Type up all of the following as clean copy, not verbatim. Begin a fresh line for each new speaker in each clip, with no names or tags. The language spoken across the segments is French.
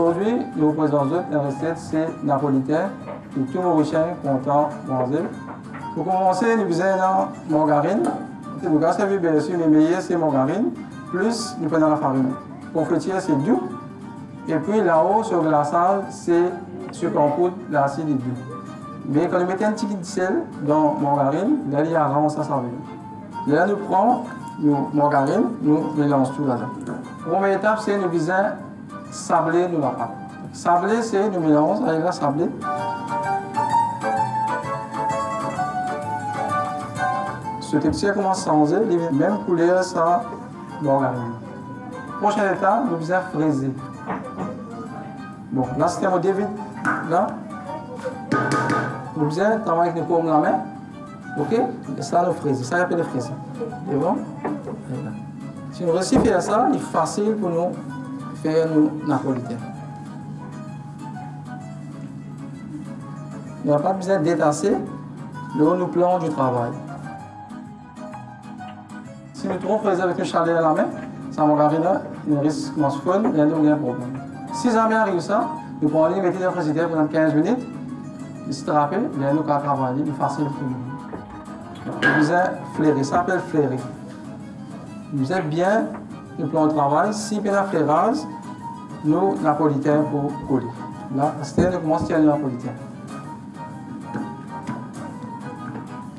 Aujourd'hui, nous représentons la recette, c'est napolitain. Pour tout Mauricien content de manger. Pour commencer, nous faisons la margarine. Vous avez vu, bien sûr, les meilleurs, c'est margarine. Plus, nous prenons la farine. Pour fêter, c'est doux. Et puis là-haut, sur le glaçage, c'est sucre en poudre, l'acide est doux. Mais quand nous mettons un petit peu de sel dans la margarine, là, il y a un rang, ça s'en va. Là, nous prenons nos margarine, nous mélangeons tout là-dedans. La première étape, c'est nous faisons sabler nous la pâte. Sabler, c'est nous mélangeons avec la sablée. Ce texture commence à changer, même couleur, ça, margarine. Prochaine étape, nous faisons fraiser. Bon, là, c'était un modèle vide. Là, nous faisons travailler avec les paumes de la main. Ok? Et ça, nous fraiser. Ça, appelle le fraiser. C'est bon? Si nous réussissons à faire ça, il est facile pour nous faire nos napolitains. Nous n'avons pas besoin de détasser. Là, nous plongeons du travail. Si nous trouvons fraiser avec une chaleur à la main, ça margarine, il risque de se fondre, il y a un problème. Si jamais arrive ça, nous pouvons aller mettre dans le frigidaire pendant 15 minutes. Il se rappelle, il y a un autre travail, il est facile pour nous. Nous faisons flairer, ça s'appelle flairer. Nous faisons bien le plan de travail, si bien la flairage, nous napolitains pour coller. Là, c'est nous commençons à tirer le napolitain.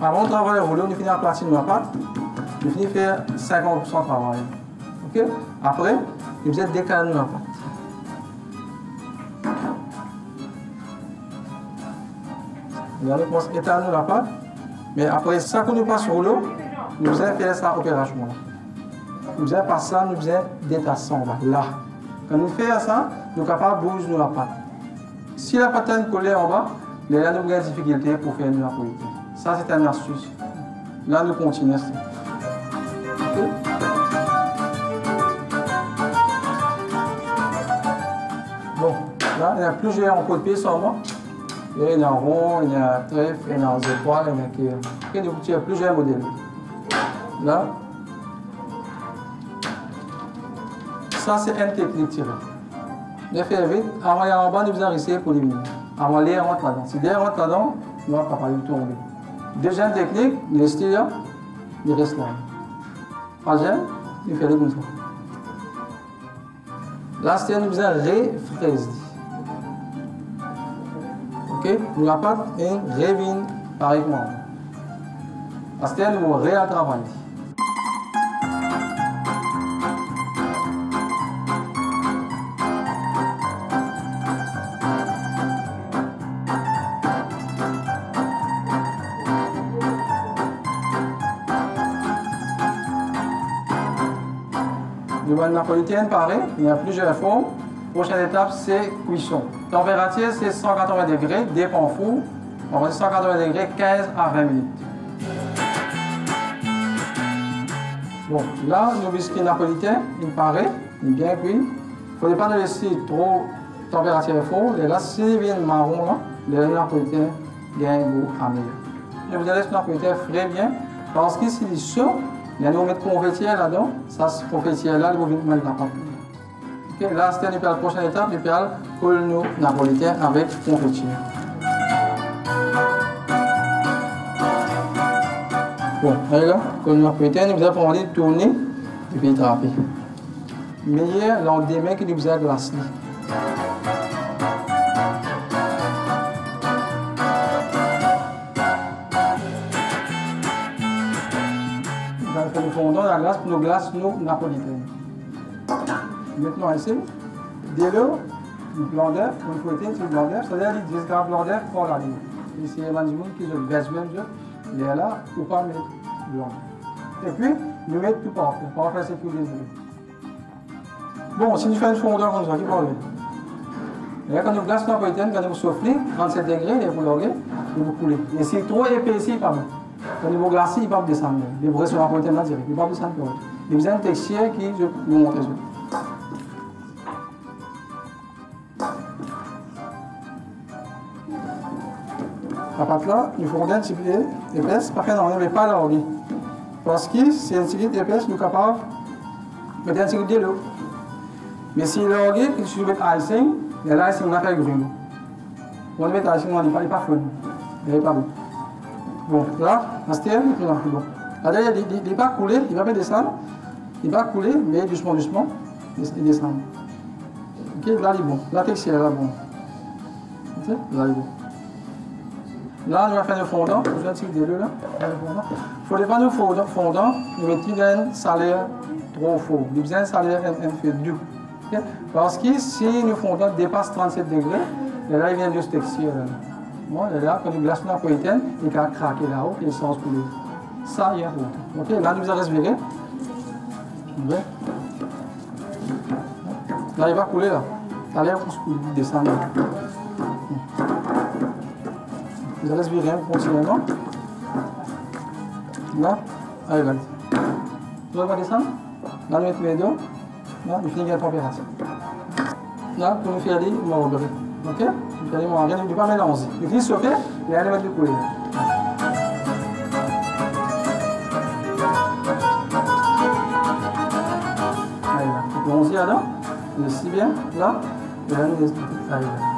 Avant de travailler le rouleau, nous finissons à platiner la pâte. Nous finissons à faire 50% de travail. Okay? Après, nous faisons décaler la pâte. Nous allons commencer à étaler la pâte. Mais après ça, quand nous passons sur l'eau, nous allons faire ça opération. Nous allons passer ça, nous allons détasser là. Quand nous faisons ça, nous sommes capables de bouger la pâte. Si la pâte est collée en bas, là, nous avons des difficultés pour faire une napolitaine. Ça, c'est une astuce. Là, nous continuons. Okay? Bon, là, il y a plusieurs en côte de pied sur moi. Il y a un rond, il y a un trèfle, il y a un étoile, il y a un qui. Donc, il y a plusieurs modèles. Là, ça, c'est une technique tirée. Je fais vite. Avant d'aller en bas, nous faisons essayer pour éliminer. Avant l'air rentre là-dedans. Si l'air rentre là-dedans, nous ne va pas du tout tomber. Deuxième technique, il reste là, il reste là. Troisième, il fait le comme ça. Là, c'est nous faisons refraise. Ok? Nous la pâte et revient pareillement. Là, c'est nous réel travail. Le napolitain, pareil, il y a plusieurs formes. Prochaine étape, c'est cuisson. Température, c'est 180 degrés, dépend four. On va dire 180 degrés, 15 à 20 minutes. Bon, là, nos biscuits napolitains, il paraît, il est bien cuit. Il ne faut pas le laisser trop température forte. Et là, s'il vient marron, là, le napolitain a un goût amer. Et vous allez laisser le napolitain frais bien, parce que s'il est chaud, il y a nous mettre confetière là-dedans. Ça, ce confetière-là, il va venir mettre la pâte. Okay, là, c'était la prochaine étape, nous allons coller nos napolitains avec confetière. Bon, allez là, coller nos napolitains, nous allons prendre de tourner et puis draper. Meilleur l'angle des mains que nous allons glacer. Nous fondons la glace pour nos glaces napolitaines. Maintenant ici, dès lors, le blanc d'œuf, pour une fouettine, c'est le blanc d'œuf, c'est-à-dire 10 grammes de blanc d'œuf pour la ligne. Ici, il y a des gens qui se baissent même, il est là, ou pas mettre blanc. Et puis, nous mettons tout parfait. Parfait, c'est tout désolé. Bon, si nous faisons une fondeur comme ça, qui parle. Et là, quand nous glaçons napolitaine, quand nous soufflons, 37 degrés, vous l'orguez, vous coulez. Et si trop épais ici, pas bon. Au niveau glacé, il ne peut pas descendre. Les bras sont à côté de la direct. Il ne peut pas descendre. Il y a une texture qui, je vous montre. La pâte là, il faut un petit peu épaisse, pas faire mais pas larguer. Parce que si un petit peu épaisse, nous sommes capables de mettre un petit peu de l'eau. Mais si largué, si je mets icing, Et là, ici, on a fait grune. On le met ici, on n'est pas fun. Il n'est pas bon. Bon, là, un style, bon. Là, il n'est pas coulé, il va pas descendre. Il va couler, mais doucement, doucement, il descend. Ok, là, il est bon. La texture est là, bon. Ok, là, il est bon. Là, on va faire le fondant. Je vais tirer deux là. Il ne faut pas nous fondant, nous mettons un salaire trop fort. Nous besoin un salaire un peu doux. Okay? Parce que si nous fondant dépasse 37 degrés, et là, il vient de se texture. Bon, et là, quand nous glaçons la poétienne, il va craquer là-haut et il sort couler. Ça, il y a un ok, là, nous allons respirer. Là, il va couler là. Allez, on descend là. Vous allez respirer continuellement. Là, allez, là. Vous allez descendre. Là, nous mettons les deux. Là, nous finissons la température. Là, pour nous faire aller, nous allons regarder. Ok? Nous allons regarder, nous ne pas mélanger. Nous finissons chauffer, et allez mettre de couler. Allez, là. On s'y a là. Si bien, là, et là, allez, là.